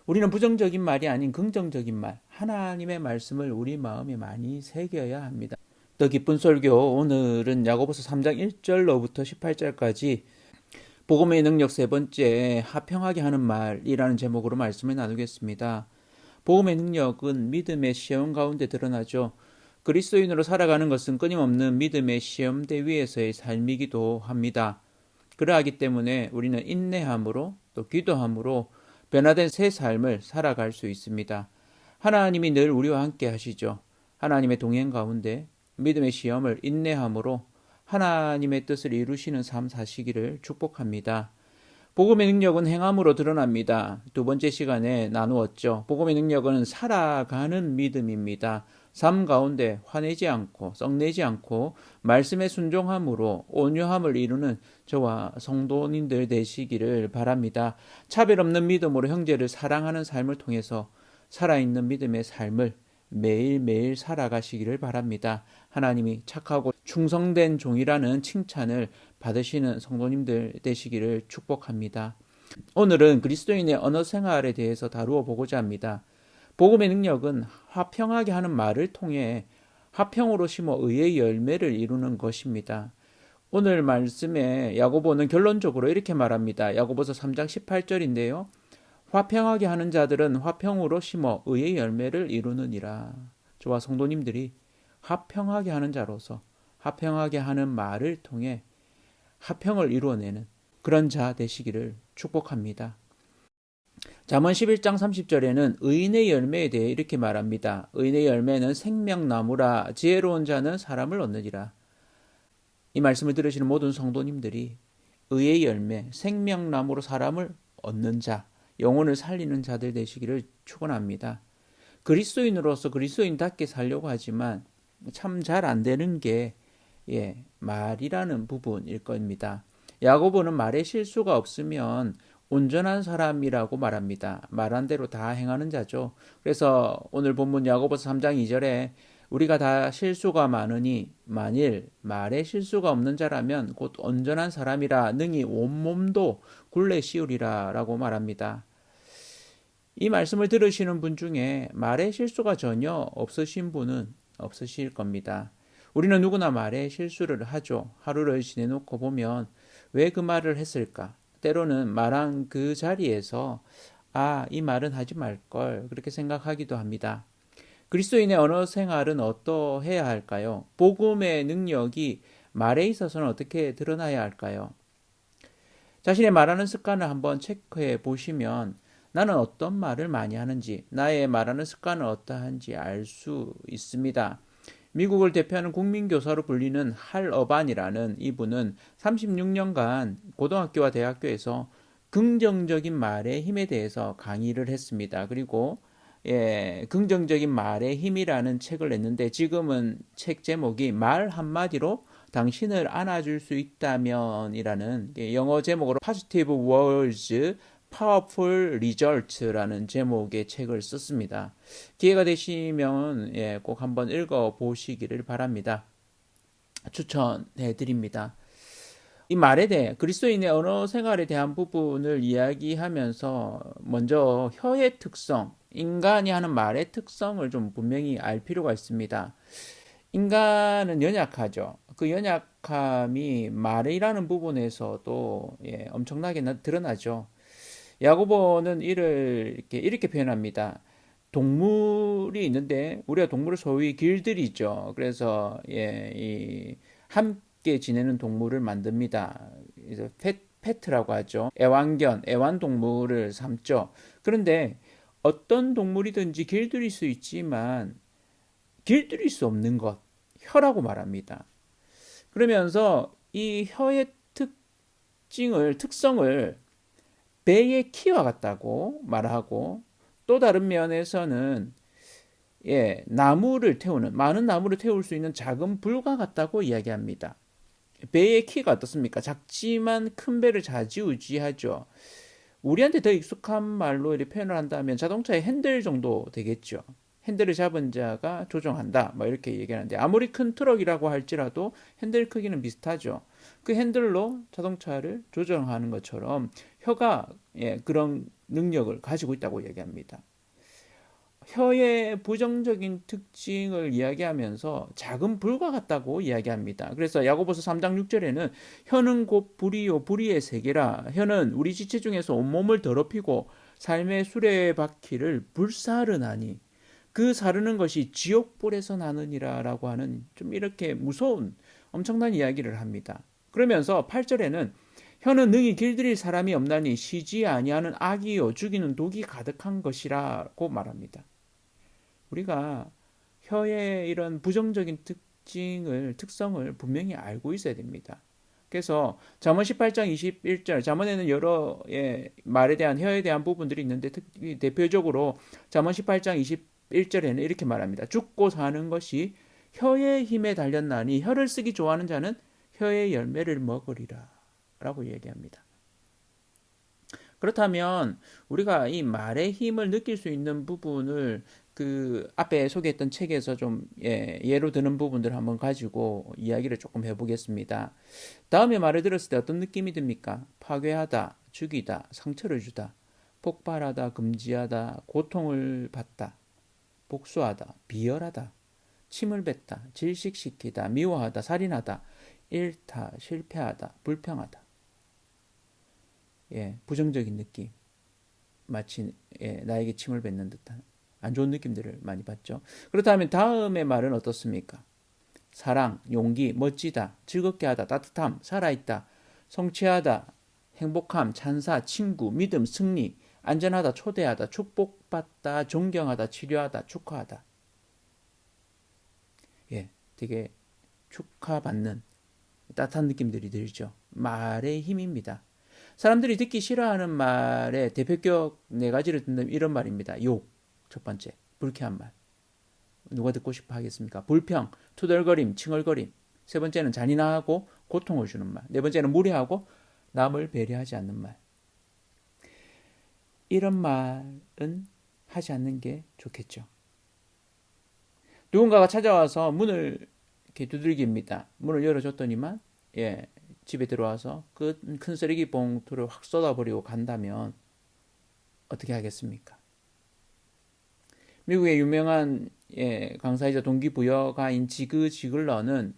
우리는 부정적인 말이 아닌 긍정적인 말, 하나님의 말씀을 우리 마음에 많이 새겨야 합니다. 더 기쁜 설교, 오늘은 야고보서 3장 1절로부터 18절까지 복음의 능력 세 번째, 화평하게 하는 말이라는 제목으로 말씀을 나누겠습니다. 복음의 능력은 믿음의 시험 가운데 드러나죠. 그리스도인으로 살아가는 것은 끊임없는 믿음의 시험대 위에서의 삶이기도 합니다. 그러하기 때문에 우리는 인내함으로 또 기도함으로 변화된 새 삶을 살아갈 수 있습니다. 하나님이 늘 우리와 함께 하시죠. 하나님의 동행 가운데 믿음의 시험을 인내함으로 하나님의 뜻을 이루시는 삶 사시기를 축복합니다. 복음의 능력은 행함으로 드러납니다. 두 번째 시간에 나누었죠. 복음의 능력은 살아가는 믿음입니다. 삶 가운데 화내지 않고 썩내지 않고 말씀에 순종함으로 온유함을 이루는 저와 성도님들 되시기를 바랍니다. 차별 없는 믿음으로 형제를 사랑하는 삶을 통해서 살아있는 믿음의 삶을 매일매일 살아가시기를 바랍니다. 하나님이 착하고 충성된 종이라는 칭찬을 받으시는 성도님들 되시기를 축복합니다. 오늘은 그리스도인의 언어 생활에 대해서 다루어 보고자 합니다. 복음의 능력은 화평하게 하는 말을 통해 화평으로 심어 의의 열매를 이루는 것입니다. 오늘 말씀에 야고보는 결론적으로 이렇게 말합니다. 야고보서 3장 18절인데요. 화평하게 하는 자들은 화평으로 심어 의의 열매를 이루느니라. 저와 성도님들이 화평하게 하는 자로서 화평하게 하는 말을 통해 화평을 이루어내는 그런 자 되시기를 축복합니다. 잠언 11장 30절에는 의인의 열매에 대해 이렇게 말합니다. 의인의 열매는 생명나무라 지혜로운 자는 사람을 얻느니라. 이 말씀을 들으시는 모든 성도님들이 의의 열매, 생명나무로 사람을 얻는 자, 영혼을 살리는 자들 되시기를 축원합니다. 그리스도인으로서 그리스도인답게 살려고 하지만 참 잘 안 되는 게 말이라는 부분일 겁니다. 야고보는 말에 실수가 없으면 온전한 사람이라고 말합니다. 말한 대로 다 행하는 자죠. 그래서 오늘 본문 야고보서 3장 2절에 우리가 다 실수가 많으니 만일 말에 실수가 없는 자라면 곧 온전한 사람이라 능히 온몸도 굴레 씌우리라 라고 말합니다. 이 말씀을 들으시는 분 중에 말에 실수가 전혀 없으신 분은 없으실 겁니다. 우리는 누구나 말에 실수를 하죠. 하루를 지내놓고 보면 왜 그 말을 했을까? 때로는 말한 그 자리에서 이 말은 하지 말걸 그렇게 생각하기도 합니다. 그리스도인의 언어 생활은 어떠해야 할까요? 복음의 능력이 말에 있어서는 어떻게 드러나야 할까요? 자신의 말하는 습관을 한번 체크해 보시면 나는 어떤 말을 많이 하는지, 나의 말하는 습관은 어떠한지 알 수 있습니다. 미국을 대표하는 국민교사로 불리는 할 어반이라는 이분은 36년간 고등학교와 대학교에서 긍정적인 말의 힘에 대해서 강의를 했습니다. 그리고 긍정적인 말의 힘이라는 책을 냈는데 지금은 책 제목이 말 한마디로 당신을 안아줄 수 있다면 이라는 영어 제목으로 Positive Words Powerful Results라는 제목의 책을 썼습니다. 기회가 되시면 꼭 한번 읽어보시기를 바랍니다. 추천해 드립니다. 이 말에 대해 그리스도인의 언어 생활에 대한 부분을 이야기하면서 먼저 혀의 특성, 인간이 하는 말의 특성을 좀 분명히 알 필요가 있습니다. 인간은 연약하죠. 그 연약함이 말이라는 부분에서도 엄청나게 드러나죠. 야고보는 이를 이렇게 표현합니다. 동물이 있는데 우리가 동물을 소위 길들이죠. 그래서 이 함께 지내는 동물을 만듭니다. 그래서 페트라고 하죠. 애완동물을 삼죠. 그런데 어떤 동물이든지 길들일 수 있지만 길들일 수 없는 것, 혀라고 말합니다. 그러면서 이 혀의 특성을 배의 키와 같다고 말하고 또 다른 면에서는 많은 나무를 태울 수 있는 작은 불과 같다고 이야기합니다. 배의 키가 어떻습니까? 작지만 큰 배를 좌지우지하죠. 우리한테 더 익숙한 말로 이렇게 표현을 한다면 자동차의 핸들 정도 되겠죠. 핸들을 잡은 자가 조정한다. 이렇게 얘기하는데 아무리 큰 트럭이라고 할지라도 핸들 크기는 비슷하죠. 그 핸들로 자동차를 조정하는 것처럼 혀가 그런 능력을 가지고 있다고 얘기합니다. 혀의 부정적인 특징을 이야기하면서 작은 불과 같다고 이야기합니다. 그래서 야고보서 3장 6절에는 혀는 곧 불이요 불의의 세계라. 혀는 우리 지체 중에서 온몸을 더럽히고 삶의 수레바퀴를 불사르나니 그 사르는 것이 지옥불에서 나느니라라고 하는 좀 이렇게 무서운 엄청난 이야기를 합니다. 그러면서 8절에는 혀는 능히 길들일 사람이 없나니 쉬지 아니하는 악이요 죽이는 독이 가득한 것이라고 말합니다. 우리가 혀의 이런 부정적인 특성을 분명히 알고 있어야 됩니다. 그래서 잠언 18장 21절, 잠언에는 여러 말에 대한 혀에 대한 부분들이 있는데 대표적으로 잠언 18장 21절에는 이렇게 말합니다. 죽고 사는 것이 혀의 힘에 달렸나니 혀를 쓰기 좋아하는 자는 혀의 열매를 먹으리라 라고 얘기합니다. 그렇다면 우리가 이 말의 힘을 느낄 수 있는 부분을 그 앞에 소개했던 책에서 좀 예로 드는 부분들을 한번 가지고 이야기를 조금 해보겠습니다. 다음에 말을 들었을 때 어떤 느낌이 듭니까? 파괴하다, 죽이다, 상처를 주다, 폭발하다, 금지하다, 고통을 받다, 복수하다, 비열하다, 침을 뱉다, 질식시키다, 미워하다, 살인하다, 잃다, 실패하다, 불평하다. 부정적인 느낌. 마치 나에게 침을 뱉는 듯한 안 좋은 느낌들을 많이 받죠. 그렇다면 다음의 말은 어떻습니까? 사랑, 용기, 멋지다, 즐겁게 하다, 따뜻함, 살아있다, 성취하다, 행복함, 찬사, 친구, 믿음, 승리, 안전하다, 초대하다, 축복받다, 존경하다, 치료하다, 축하하다. 되게 축하받는 따뜻한 느낌들이 들죠. 말의 힘입니다. 사람들이 듣기 싫어하는 말의 대표격 4가지를 듣는 이런 말입니다. 욕, 첫 번째, 불쾌한 말. 누가 듣고 싶어 하겠습니까? 불평, 투덜거림, 칭얼거림. 세 번째는 잔인하고 고통을 주는 말. 네 번째는 무례하고 남을 배려하지 않는 말. 이런 말은 하지 않는 게 좋겠죠. 누군가가 찾아와서 문을 이렇게 두들깁니다. 문을 열어줬더니만 집에 들어와서 그 큰 쓰레기 봉투를 확 쏟아버리고 간다면 어떻게 하겠습니까? 미국의 유명한 강사이자 동기부여가인 지그 지글러는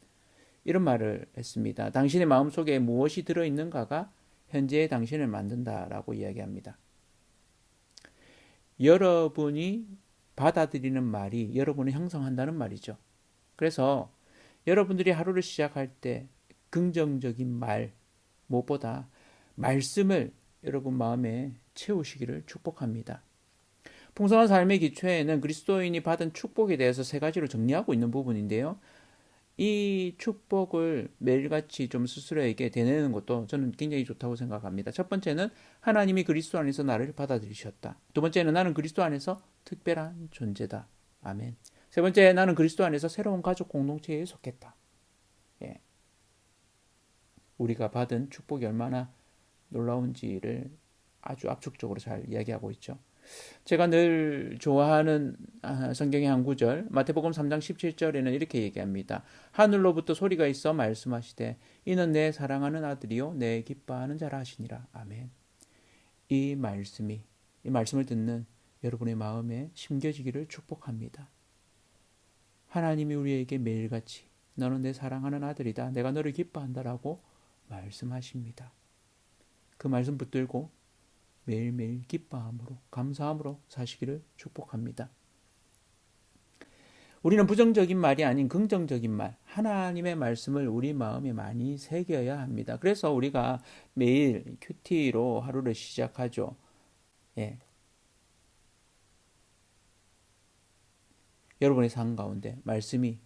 이런 말을 했습니다. 당신의 마음속에 무엇이 들어있는가가 현재의 당신을 만든다라고 이야기합니다. 여러분이 받아들이는 말이 여러분을 형성한다는 말이죠. 그래서 여러분들이 하루를 시작할 때 긍정적인 말, 무엇보다 말씀을 여러분 마음에 채우시기를 축복합니다. 풍성한 삶의 기초에는 그리스도인이 받은 축복에 대해서 3가지로 정리하고 있는 부분인데요. 이 축복을 매일같이 좀 스스로에게 되뇌는 것도 저는 굉장히 좋다고 생각합니다. 첫 번째는 하나님이 그리스도 안에서 나를 받아들이셨다. 두 번째는 나는 그리스도 안에서 특별한 존재다. 아멘. 세 번째, 나는 그리스도 안에서 새로운 가족 공동체에 속했다. 우리가 받은 축복이 얼마나 놀라운지를 아주 압축적으로 잘 이야기하고 있죠. 제가 늘 좋아하는 성경의 한 구절, 마태복음 3장 17절에는 이렇게 얘기합니다. 하늘로부터 소리가 있어 말씀하시되 이는 내 사랑하는 아들이요 내 기뻐하는 자라 하시니라. 아멘. 이 말씀을 듣는 여러분의 마음에 심겨지기를 축복합니다. 하나님이 우리에게 매일같이 너는 내 사랑하는 아들이다. 내가 너를 기뻐한다라고 말씀하십니다. 그 말씀 붙들고 매일매일 기뻐함으로 감사함으로 사시기를 축복합니다. 우리는 부정적인 말이 아닌 긍정적인 말, 하나님의 말씀을 우리 마음에 많이 새겨야 합니다. 그래서 우리가 매일 큐티로 하루를 시작하죠. 여러분의 삶 가운데 말씀이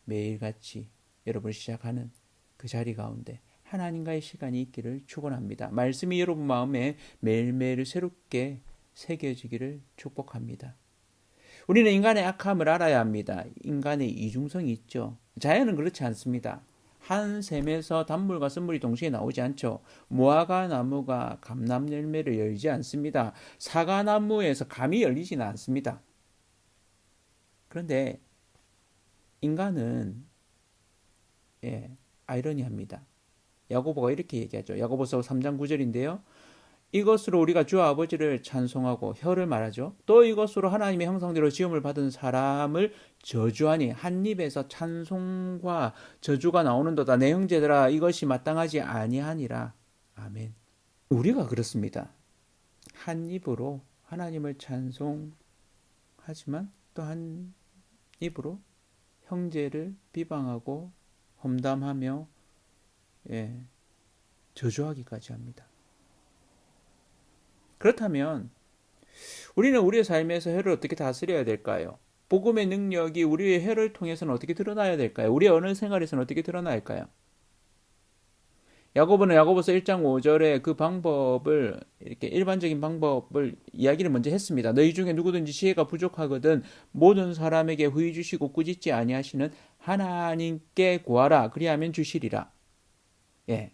매일같이 여러분을 시작하는 그 자리 가운데 하나님과의 시간이 있기를 축원합니다. 말씀이 여러분 마음에 매일매일 새롭게 새겨지기를 축복합니다. 우리는 인간의 악함을 알아야 합니다. 인간의 이중성이 있죠. 자연은 그렇지 않습니다. 한 샘에서 단물과 쓴물이 동시에 나오지 않죠. 무화과 나무가 감람 열매를 열지 않습니다. 사과나무에서 감이 열리지는 않습니다. 그런데 인간은 아이러니합니다. 야고보가 이렇게 얘기하죠. 야고보서 3장 9절인데요. 이것으로 우리가 주 아버지를 찬송하고 혀를 말하죠. 또 이것으로 하나님의 형상대로 지음을 받은 사람을 저주하니 한 입에서 찬송과 저주가 나오는도다. 내 형제들아 이것이 마땅하지 아니하니라. 아멘. 우리가 그렇습니다. 한 입으로 하나님을 찬송하지만 또 한 입으로 형제를 비방하고 험담하며 저주하기까지 합니다. 그렇다면 우리는 우리의 삶에서 혀를 어떻게 다스려야 될까요? 복음의 능력이 우리의 혀를 통해서는 어떻게 드러나야 될까요? 우리의 언어 생활에서는 어떻게 드러나야 할까요? 야고보는 야고보서 1장 5절에 그 방법을 이렇게 일반적인 방법을 이야기를 먼저 했습니다. 너희 중에 누구든지 지혜가 부족하거든 모든 사람에게 후히 주시고 꾸짖지 아니하시는 하나님께 구하라 그리하면 주시리라. 예.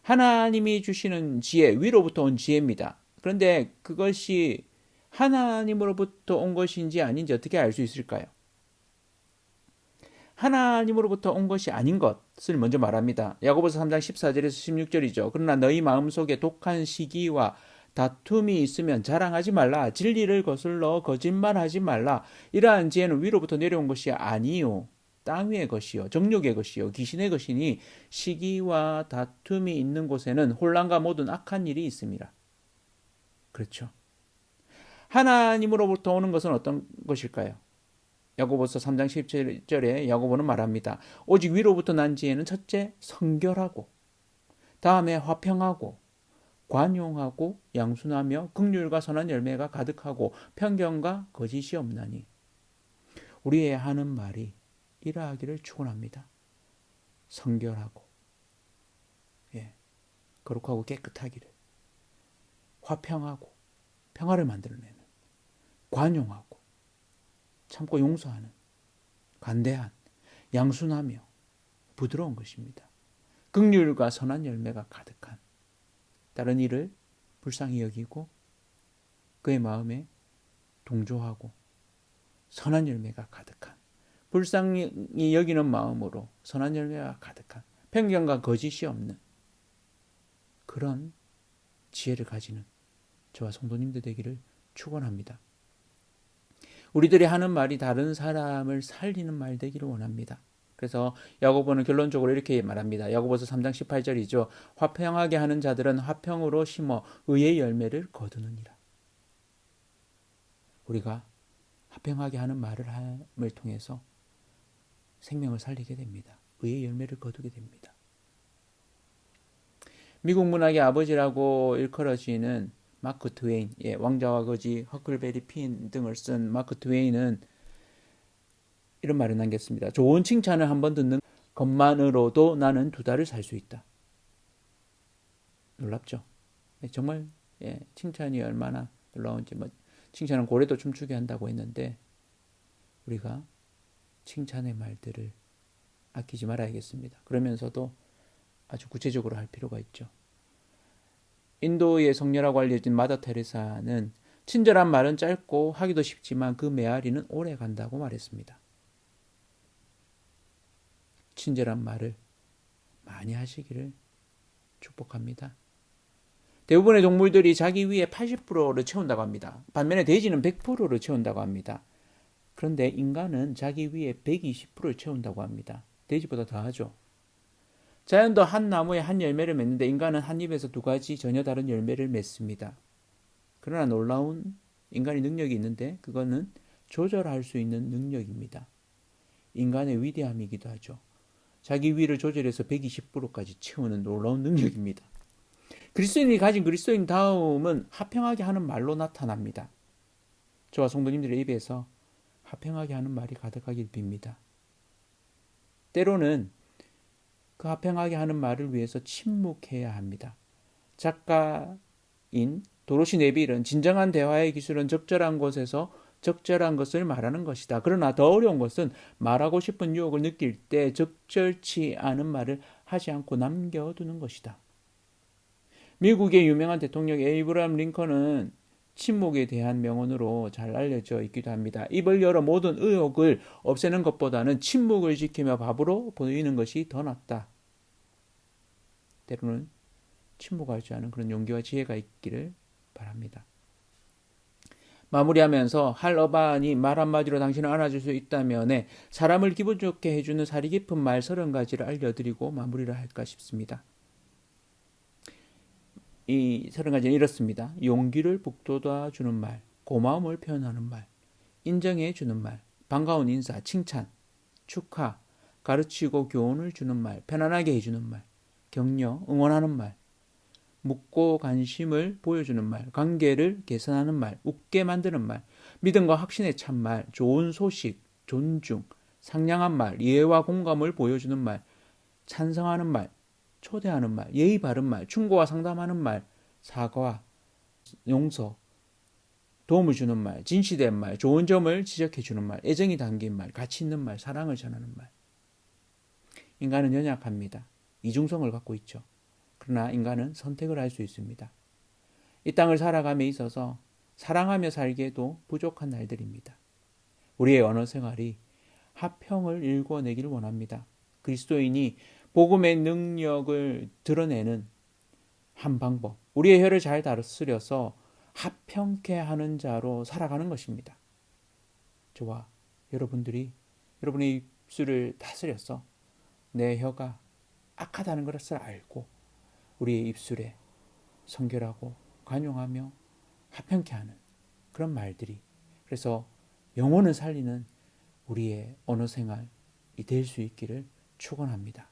하나님이 주시는 지혜, 위로부터 온 지혜입니다. 그런데 그것이 하나님으로부터 온 것인지 아닌지 어떻게 알 수 있을까요? 하나님으로부터 온 것이 아닌 것을 먼저 말합니다. 야고보서 3장 14절에서 16절이죠. 그러나 너희 마음속에 독한 시기와 다툼이 있으면 자랑하지 말라. 진리를 거슬러 거짓말하지 말라. 이러한 지혜는 위로부터 내려온 것이 아니요 땅 위의 것이요 정욕의 것이요 귀신의 것이니 시기와 다툼이 있는 곳에는 혼란과 모든 악한 일이 있습니다. 그렇죠. 하나님으로부터 오는 것은 어떤 것일까요? 야고보서 3장 17절에 야고보는 말합니다. 오직 위로부터 난 지혜는 첫째 성결하고 다음에 화평하고 관용하고 양순하며 긍휼과 선한 열매가 가득하고 편견과 거짓이 없나니. 우리의 하는 말이 이러하기를 축원합니다. 성결하고 거룩하고 깨끗하기를, 화평하고 평화를 만들어내는, 관용하고 참고 용서하는, 관대한, 양순하며 부드러운 것입니다. 긍휼과 선한 열매가 가득한, 다른 이를 불쌍히 여기고 그의 마음에 동조하고 선한 열매가 가득한, 불쌍히 여기는 마음으로 선한 열매가 가득한, 편견과 거짓이 없는 그런 지혜를 가지는 저와 성도님들 되기를 축원합니다. 우리들이 하는 말이 다른 사람을 살리는 말 되기를 원합니다. 그래서 야고보는 결론적으로 이렇게 말합니다. 야고보서 3장 18절이죠. 화평하게 하는 자들은 화평으로 심어 의의 열매를 거두느니라. 우리가 화평하게 하는 말을 함을 통해서 생명을 살리게 됩니다. 의의 열매를 거두게 됩니다. 미국 문학의 아버지라고 일컬어지는 마크 트웨인, 왕자와 거지, 허클베리 핀 등을 쓴 마크 트웨인은 이런 말을 남겼습니다. 좋은 칭찬을 한번 듣는 것만으로도 나는 2달을 살 수 있다. 놀랍죠? 정말 칭찬이 얼마나 놀라운지, 칭찬은 고래도 춤추게 한다고 했는데 우리가 칭찬의 말들을 아끼지 말아야겠습니다. 그러면서도 아주 구체적으로 할 필요가 있죠. 인도의 성녀라고 알려진 마더 테레사는 친절한 말은 짧고 하기도 쉽지만 그 메아리는 오래 간다고 말했습니다. 친절한 말을 많이 하시기를 축복합니다. 대부분의 동물들이 자기 위에 80%를 채운다고 합니다. 반면에 돼지는 100%를 채운다고 합니다. 그런데 인간은 자기 위에 120%를 채운다고 합니다. 돼지보다 더 하죠. 자연도 한 나무에 한 열매를 맺는데 인간은 한 입에서 2가지 전혀 다른 열매를 맺습니다. 그러나 놀라운 인간의 능력이 있는데 그거는 조절할 수 있는 능력입니다. 인간의 위대함이기도 하죠. 자기 위를 조절해서 120%까지 채우는 놀라운 능력입니다. 그리스도인이 가진 그리스도인 다움은 화평하게 하는 말로 나타납니다. 저와 성도님들의 입에서 화평하게 하는 말이 가득하길 빕니다. 때로는 그 화평하게 하는 말을 위해서 침묵해야 합니다. 작가인 도로시 네빌은 진정한 대화의 기술은 적절한 곳에서 적절한 것을 말하는 것이다. 그러나 더 어려운 것은 말하고 싶은 유혹을 느낄 때 적절치 않은 말을 하지 않고 남겨두는 것이다. 미국의 유명한 대통령 에이브라함 링컨은 침묵에 대한 명언으로 잘 알려져 있기도 합니다. 입을 열어 모든 의혹을 없애는 것보다는 침묵을 지키며 바보로 보이는 것이 더 낫다. 때로는 침묵하지 않은 그런 용기와 지혜가 있기를 바랍니다. 마무리하면서 할 어반이 말 한마디로 당신을 안아줄 수 있다면에 사람을 기분 좋게 해주는 사리 깊은 말 30가지를 알려드리고 마무리를 할까 싶습니다. 이 30가지는 이렇습니다. 용기를 북돋아 주는 말, 고마움을 표현하는 말, 인정해 주는 말, 반가운 인사, 칭찬, 축하, 가르치고 교훈을 주는 말, 편안하게 해주는 말, 격려, 응원하는 말, 묻고 관심을 보여주는 말, 관계를 개선하는 말, 웃게 만드는 말, 믿음과 확신에 찬 말, 좋은 소식, 존중, 상냥한 말, 이해와 공감을 보여주는 말, 찬성하는 말, 초대하는 말, 예의 바른 말, 충고와 상담하는 말, 사과, 용서, 도움을 주는 말, 진실된 말, 좋은 점을 지적해 주는 말, 애정이 담긴 말, 가치 있는 말, 사랑을 전하는 말. 인간은 연약합니다. 이중성을 갖고 있죠. 그러나 인간은 선택을 할 수 있습니다. 이 땅을 살아감에 있어서 사랑하며 살기에도 부족한 날들입니다. 우리의 언어 생활이 화평을 일궈내기를 원합니다. 그리스도인이 복음의 능력을 드러내는 한 방법, 우리의 혀를 잘 다스려서 화평케 하는 자로 살아가는 것입니다. 저와 여러분들이 여러분의 입술을 다스려서 내 혀가 악하다는 것을 알고 우리의 입술에 성결하고 관용하며 화평케 하는 그런 말들이, 그래서 영혼을 살리는 우리의 언어 생활이 될 수 있기를 축원합니다.